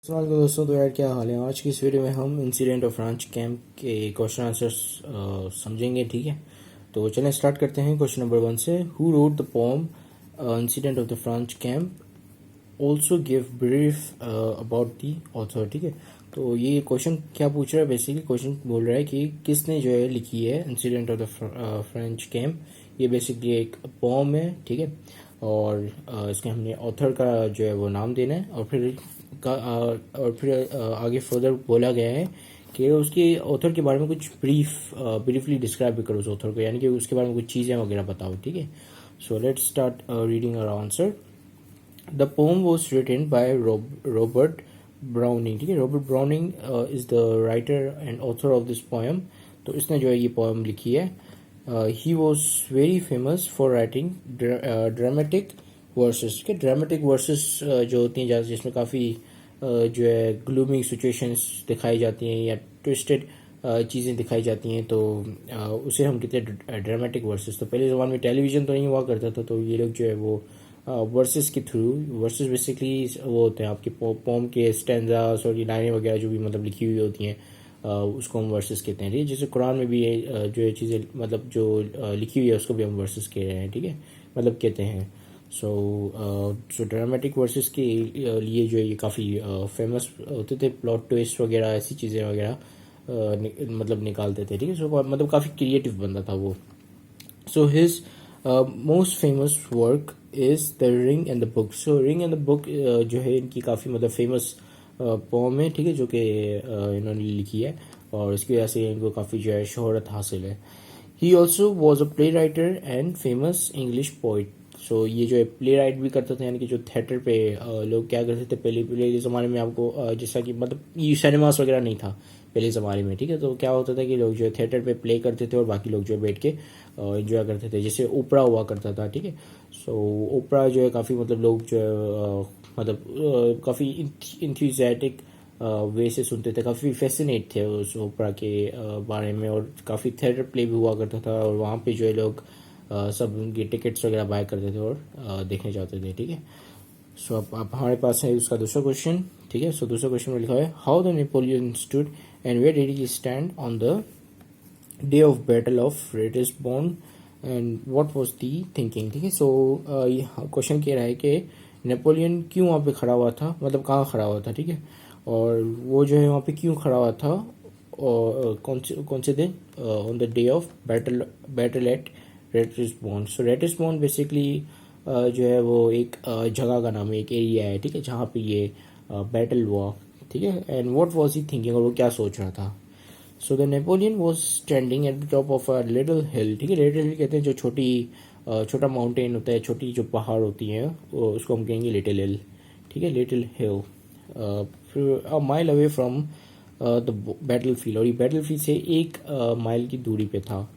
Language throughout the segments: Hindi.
अस्सलाम वालेकुम दोस्तों। तो यार क्या हाल है। आज की इस वीडियो में हम इंसिडेंट ऑफ फ्रांच कैंप के क्वेश्चन आंसर्स समझेंगे। ठीक है, तो चलें स्टार्ट करते हैं क्वेश्चन नंबर 1 से। Who wrote the pome incident of the French camp, also give brief about the author. ठीक है, तो ये क्वेश्चन क्या पूछ रहा है, बेसिकली क्वेश्चन बोल रहा है कि किसने जो है लिखी है incident of the French camp. ये बेसिकली एक पोम है। ठीक है, और इसके हमने ऑथर का जो है वो नाम देना है, और फिर आगे फर्दर बोला गया है कि उसके ऑथर के बारे में कुछ ब्रीफली डिस्क्राइब भी करो उस ऑथर को, यानी कि उसके बारे में कुछ चीज़ें वगैरह बताओ। ठीक है, so let's start reading our answer. The poem was written by Robert Browning. ठीक है, Robert Browning is the writer and author of this poem. तो इसने जो है ये पोएम लिखी है। He was very famous for writing dramatic verses. ठीक है, ड्रामेटिक वर्सेस जो होती हैं जिसमें काफ़ी जो है ग्लूमी सिचुएशंस दिखाई जाती हैं या ट्विस्टेड चीज़ें दिखाई जाती हैं, तो उसे हम कहते हैं ड्रामेटिक वर्सेस। तो पहले ज़माने में टेलीविज़न तो नहीं हुआ करता था, तो ये लोग जो है वो वर्सेस के थ्रू, वर्सेस बेसिकली वो होते हैं आपके पोम के स्टैंजास और ये लाइनें वगैरह जो भी मतलब लिखी हुई होती हैं, उसको हम वर्सेस कहते हैं। ठीक है, जैसे कुरान में भी जो है चीज़ें मतलब जो लिखी हुई है उसको भी हम वर्सेस कह रहे हैं। ठीक है, मतलब कहते हैं। सो ड्रामेटिक वर्सेस के लिए जो है ये काफ़ी फेमस होते थे। प्लॉट ट्विस्ट वगैरह ऐसी चीज़ें वगैरह मतलब निकालते थे। ठीक है, सो मतलब काफ़ी क्रिएटिव बंदा था वो। So his most famous work is the ring and the book. So ring and the book जो है इनकी काफ़ी मतलब फेमस पोम है। ठीक है, जो कि इन्होंने लिखी है और इसकी वजह से इनको काफ़ी जो है शोहरत हासिल है। He also was a play writer and famous English poet. So ये जो है प्ले राइट भी करते थे, यानी कि जो थिएटर पे लोग क्या करते थे पहले ज़माने में, आपको जैसा कि मतलब ये सिनेमास वगैरह नहीं था पहले ज़माने में। ठीक है, तो क्या होता था कि लोग जो है थिएटर पे प्ले करते थे और बाकी लोग जो है बैठ के इंजॉय करते थे, जैसे ओपरा हुआ करता था। ठीक है, सो ओपरा जो है काफ़ी मतलब लोग जो है मतलब काफ़ी इंथ्यूजियाटिक वे से सुनते थे, काफ़ी फैसिनेट थे उस ओपरा के बारे में, और काफ़ी थिएटर प्ले भी हुआ करता था और वहाँ पे जो है लोग सब उनकी टिकट्स वगैरह बाय करते थे और देखने जाते थे। ठीक है, सो अब हमारे पास है उसका दूसरा क्वेश्चन। ठीक है, सो दूसरा क्वेश्चन में लिखा है how the Napoleon stood and where did he stand on the day of battle of Ratisbon and what was the thinking. ठीक है, सो ये क्वेश्चन कह रहा है कि नेपोलियन क्यों वहाँ पे खड़ा हुआ था, मतलब कहाँ खड़ा हुआ था। ठीक है, और वो जो है वहाँ पे क्यों खड़ा हुआ था, और कौन से दिन, on the day of battle at Ratisbon. So Ratisbon basically जो है वो एक जगह का नाम है, एक एरिया है। ठीक है, जहाँ पे ये बैटल हुआ। ठीक है, and what was he thinking, और वो क्या सोच रहा था। So the Napoleon was standing at the top of a little hill. ठीक है, लिटिल हिल कहते हैं जो छोटा माउंटेन होता है, छोटी जो पहाड़ होती हैं वो उसको हम कहेंगे लिटिल हिल। ठीक है, लिटिल हिल फिर अ mile away from the battle field, और ये बैटल फील्ड से एक माइल की दूरी पे था।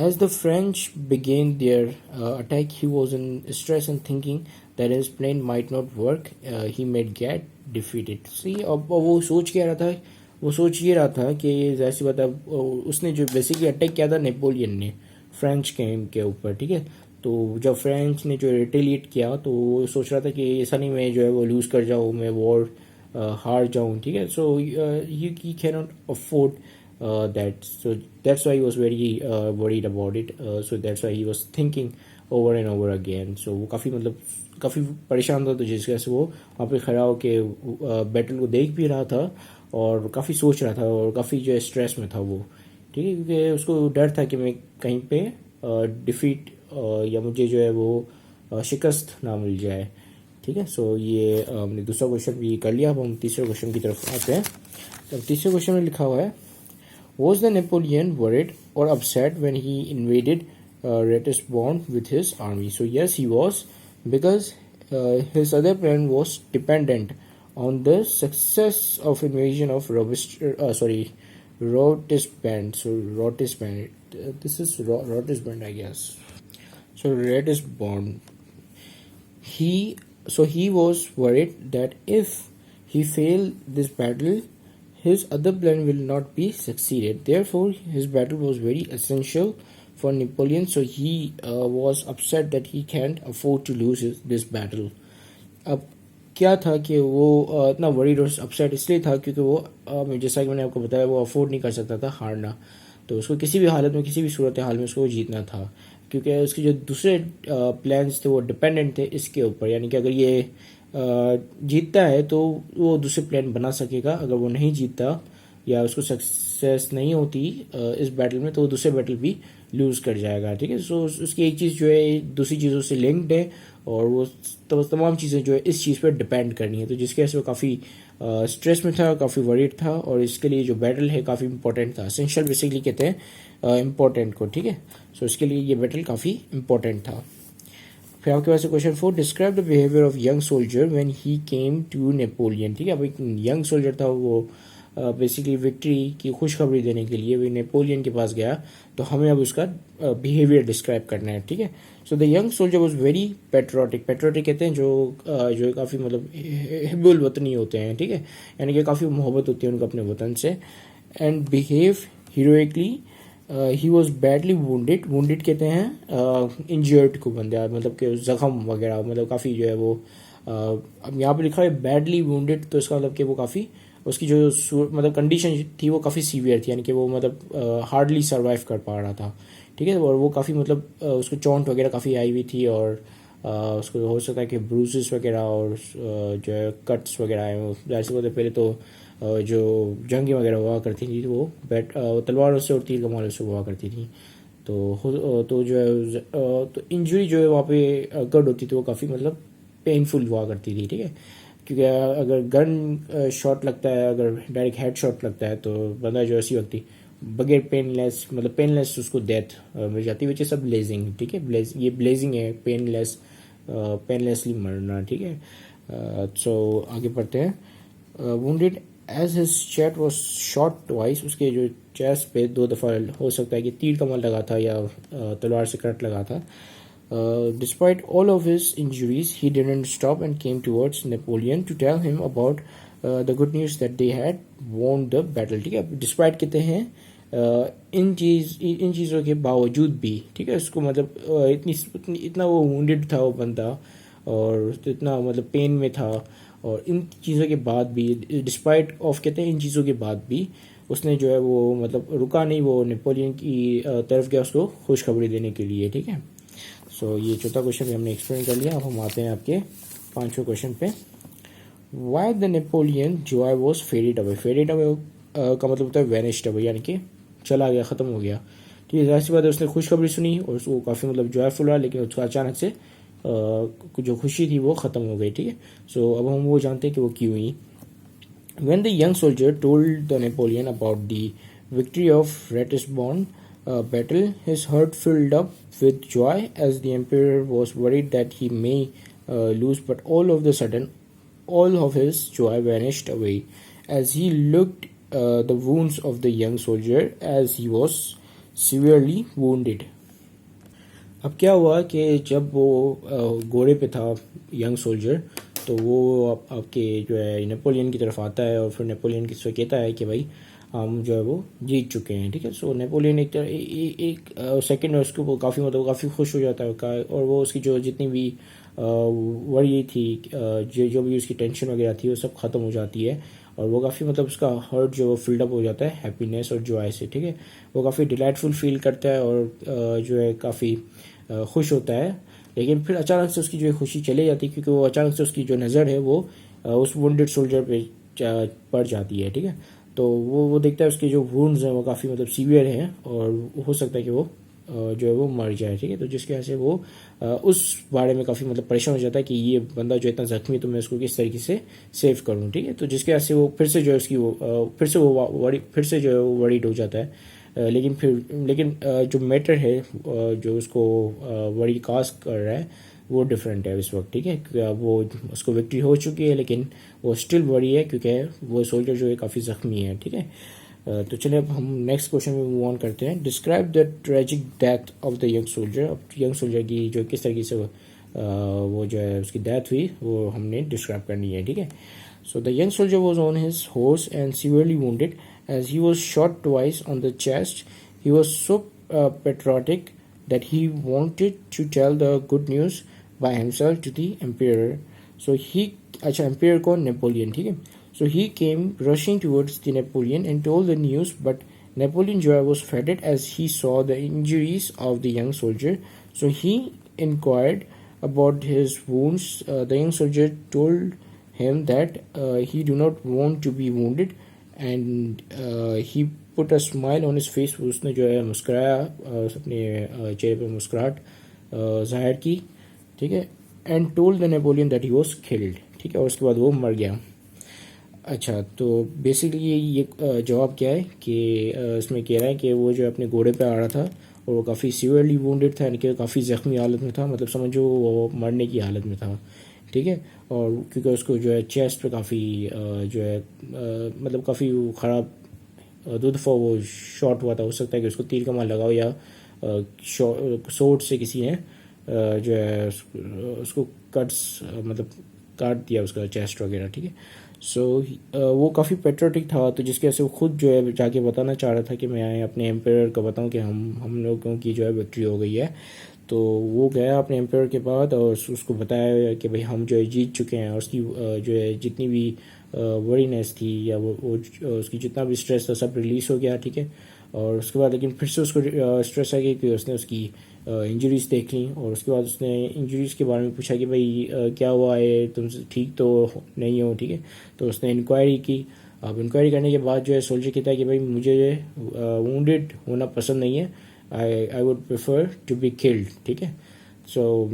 As the French began their attack, he was in stress and thinking that his plan might not work. He might get defeated. See, अब वो सोच क्या रहा था, वो सोच ये रहा था कि जाहिर सी बात है, उसने जो बेसिकली अटैक किया था नेपोलियन ने फ्रेंच कैंप के ऊपर। ठीक है, तो जब फ्रेंच ने जो रिटेलिएट किया तो वो सोच रहा था कि ऐसा नहीं मैं जो है वो लूज़ कर जाऊँ, मैं वॉर हार जाऊँ। ठीक है, so he can not afford that. So that's why he was very worried about it. So that's why he was thinking over and over again. So वो काफ़ी मतलब काफ़ी परेशान था, तो जिस वजह से वो वहाँ पे खड़ा होके बैटल को देख भी रहा था और काफ़ी सोच रहा था और काफ़ी जो है स्ट्रेस में था वो। ठीक है, क्योंकि उसको डर था कि मैं कहीं पे डिफीट या मुझे जो है वो शिकस्त ना मिल जाए। ठीक है, सो ये हमने दूसरा क्वेश्चन भी कर लिया। अब हम तीसरे क्वेश्चन की तरफ आते हैं। तो तीसरे क्वेश्चन में लिखा हुआ है Was the Napoleon worried or upset when he invaded Ratisbon with his army? So yes, he was, because his other plan was dependent on the success of invasion of Rotisband. So Rotisband, this is Rotisband, I guess. So Ratisbon. He was worried that if he failed this battle, his other plan will not be succeeded. Therefore, his battle was very essential for Napoleon. So he was upset that he can't afford to lose this battle. अब क्या था कि वो इतना वरीड और अपसेट इसलिए था क्योंकि वो जैसा कि मैंने आपको बताया वो अफोर्ड नहीं कर सकता था हारना। तो उसको किसी भी हालत में, किसी भी सूरत हाल में उसको जीतना था, क्योंकि उसके जो दूसरे प्लान्स थे वो डिपेंडेंट थे इसके ऊपर। यानी कि अगर ये जीतता है तो वो दूसरे प्लान बना सकेगा, अगर वो नहीं जीतता या उसको सक्सेस नहीं होती इस बैटल में तो वो दूसरे बैटल भी लूज कर जाएगा। ठीक है, सो उसकी एक चीज़ जो है दूसरी चीज़ों से लिंक्ड है और वो तो तमाम चीज़ें जो है इस चीज़ पर डिपेंड करनी है। तो जिसकी वजह से वो काफ़ी स्ट्रेस में था, काफ़ी वरीड था और इसके लिए जो बैटल है काफ़ी इंपॉर्टेंट था। एसेंशियल बेसिकली कहते हैं इंपॉर्टेंट को। ठीक है, सो इसके लिए ये बैटल काफ़ी इंपॉर्टेंट था। फिर आपके पास question 4, describe the behaviour of young soldier when he came to Napoleon. ठीक है, अब एक यंग सोल्जर था, वो बेसिकली विक्ट्री की खुशखबरी देने के लिए भी नेपोलियन के पास गया, तो हमें अब उसका बिहेवियर डिस्क्राइब करना है। ठीक है, so the young soldier was very patriotic. Patriotic कहते हैं जो काफ़ी मतलब हिब्बुल वतनी होते हैं। ठीक है, यानी कि काफ़ी मोहब्बत होती है उनको अपने वतन से। And behave heroically. He was badly wounded. Wounded कहते हैं इंजर्ड को, बंदा मतलब कि जख्म वगैरह, मतलब काफ़ी जो है वो अब यहाँ पे लिखा है बैडली वुंडेड, तो इसका मतलब कि वो काफ़ी उसकी जो मतलब कंडीशन थी वो काफ़ी सीवियर थी, यानी कि वो मतलब हार्डली सर्वाइव कर पा रहा था। ठीक है, और वो काफ़ी मतलब उसको चोंट वगैरह काफ़ी आई हुई थी और उसको हो सकता है कि ब्रूसेस वगैरह और जो है कट्स वगैरह आए हों। जाहिर सी बात है, पहले तो जो जंगें वगैरह हुआ करती थी वो तलवारों से और तीर कमानों से हुआ करती थी। तो जो है तो इंजरी जो है वहाँ पे अकर्ड होती थी वो काफ़ी मतलब पेनफुल हुआ करती थी। ठीक है, क्योंकि अगर गन शॉट लगता है, अगर डायरेक्ट हेड शॉट लगता है तो बंदा जो ऐसी वक्त बगैर पेनलेस, मतलब पेनलेस उसको डेथ मिल जाती है, विच इज ब्लेजिंग। ठीक है, ये ब्लेजिंग है, पेनलेस, पेनलेसली मरना। ठीक है, सो आगे पढ़ते हैं। Wounded as his chest was shot twice. उसके जो चेस्ट पे 2 दफ़ा हो सकता है कि तीर कमल लगा था या तलवार से कट लगा था। Despite all of his injuries, he didn't stop and came towards Napoleon to tell him about the good news that they had won the battle. ठीक है, डिस्पाइट कहते हैं इन चीज़ों के बावजूद भी। ठीक है, उसको मतलब इतना वो वुंडेड था वो बंदा और इतना मतलब पेन में था, और इन चीज़ों के बाद भी, डिस्पाइट ऑफ कहते हैं इन चीज़ों के बाद भी, उसने जो है वो मतलब रुका नहीं, वो नेपोलियन की तरफ गया उसको खुशखबरी देने के लिए। ठीक है, सो ये चौथा क्वेश्चन भी हमने एक्सप्लेन कर लिया। अब हम आते हैं आपके 5वें क्वेश्चन पे। Why the Napoleon Joy was faded away. Faded away का मतलब होता है वैनिश्ड अवे, यानी कि चला गया, ख़त्म हो गया। ठीक है, जाहिर सी बात है उसने खुशखबरी सुनी और उसको काफ़ी मतलब जॉयफुल रहा, लेकिन उसका अचानक से जो खुशी थी वो ख़त्म हो गई। ठीक है, सो अब हम वो जानते हैं कि वो क्यों हुई। When the young soldier told the Napoleon about the victory of Ratisbon battle, his heart filled up with joy as the emperor was worried that he may lose. But all of the sudden, all of his joy vanished away as he looked the wounds of the young soldier as he was severely wounded. अब क्या हुआ कि जब वो घोड़े पे था यंग सोल्जर, तो वो आपके जो है नेपोलियन की तरफ आता है और फिर नेपोलियन किससे कहता है कि भाई हम जो है वो जीत चुके हैं। ठीक है, सो नेपोलियन एक सेकंड में उसको वो काफ़ी मतलब काफ़ी खुश हो जाता है और वो उसकी जो जितनी भी वरी थी, जो भी उसकी टेंशन वगैरह थी वो सब ख़त्म हो जाती है और वो काफ़ी मतलब उसका हार्ट जो फिल्डअप हो जाता है हैप्पीनेस और जॉय से। ठीक है, वो काफ़ी डिलाइटफुल फील करता है और जो है काफ़ी खुश होता है। लेकिन फिर अचानक से उसकी जो है खुशी चली जाती है, क्योंकि वो अचानक से उसकी जो नज़र है वो उस वुंडेड सोल्जर पे पड़ जाती है। ठीक है, तो वो देखता है उसके जो वुंड्स हैं वो काफ़ी मतलब सीवियर हैं और हो सकता है कि वो जो है वो मर जाए। ठीक है, तो जिसकी वजह से वो उस बारे में काफ़ी मतलब परेशान हो जाता है कि ये बंदा जो इतना जख्मी, तो मैं उसको किस तरीके से सेव करूँ। ठीक है, तो जिसकी वजह से वो फिर से जो है उसकी वो फिर से जो है वो वरीड हो जाता है। लेकिन जो मैटर है जो उसको वरी कास्ट कर रहा है वो डिफरेंट है इस वक्त। ठीक है, क्योंकि अब वो उसको विक्ट्री हो चुकी है, लेकिन वो स्टिल वरी है क्योंकि वो सोल्जर जो है काफ़ी ज़ख्मी है। ठीक है, तो चलिए अब हम नेक्स्ट क्वेश्चन में मूव ऑन करते हैं। Describe the tragic death of the young soldier. अब यंग सोल्जर की जो किस तरीके से वो जो है उसकी डेथ हुई वो हमने डिस्क्राइब करनी है। ठीक है, so the young soldier was on his horse and severely wounded as he was shot twice on the chest. He was so patriotic that he wanted to tell the good news by himself to the emperor. So he, अच्छा एम्पायर कौन, नेपोलियन, ठीक है. So he came rushing towards the Napoleon and told the news, but Napoleon जो है was fretted as he saw the injuries of the young soldier. So he inquired about his wounds. The young soldier told him that he do not want to be wounded, and he put a smile on his face. उसने जो है मुस्कुराया, अपने चेहरे पर मुस्कुराहट जाहिर की, ठीक है. And told the Napoleon that he was killed, ठीक है, और उसके बाद वो मर गया. अच्छा, तो बेसिकली ये जवाब क्या है कि इसमें कह रहा है कि वो जो अपने घोड़े पे आ रहा था और वो काफ़ी सीवियरली वुंडेड था, यानी कि काफ़ी ज़ख्मी हालत में था, मतलब समझो वो मरने की हालत में था, ठीक है. और क्योंकि उसको जो है चेस्ट पे काफ़ी जो है मतलब काफ़ी ख़राब 2 दफ़ा वो शॉट हुआ था. हो सकता है कि उसको तीर कमान लगाओ या सोट से किसी ने जो है उसको कट्स मतलब काट दिया उसका चेस्ट वगैरह, ठीक है. सो वो काफ़ी पेट्रोटिक था, तो जिसकी वजह से वो खुद जो है जाके बताना चाह रहा था कि मैं अपने एम्पायर को बताऊं कि हम लोगों की जो है विक्ट्री हो गई है. तो वो गया अपने एम्पायर के बाद और उसको बताया कि भाई हम जो है जीत चुके हैं, और उसकी जो है जितनी भी वरीनेस थी या वो उसकी जितना भी स्ट्रेस था सब रिलीज़ हो गया, ठीक है. और उसके बाद लेकिन फिर से उसको स्ट्रेस आ गया कि उसने उसकी इंजरीज देख ली, और उसके बाद उसने इंजरीज़ के बारे में पूछा कि भाई क्या हुआ है, तुम ठीक तो नहीं हो, ठीक है. तो उसने इंक्वायरी की. अब इंक्वायरी करने के बाद जो है सोल्जर कहता है कि भाई मुझे वुंडेड होना पसंद नहीं है, I would prefer to be killed, ठीक है. सो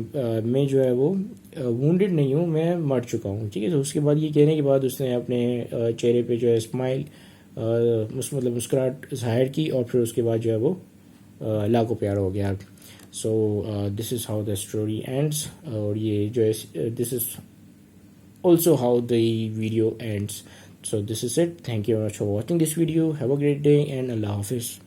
मैं जो है वो वुंडेड नहीं हूँ, मैं मर चुका हूँ, ठीक है. तो उसके बाद ये कहने के बाद उसने अपने चेहरे पे जो है स्माइल मतलब मुस्कुराहट जाहिर की, और फिर उसके बाद जो है वो लाखों प्यार हो गया. So this is how the story ends, और ये जो है this is also how the video ends. So this is it. Thank you very much for watching this video. Have a great day and Allah Hafiz.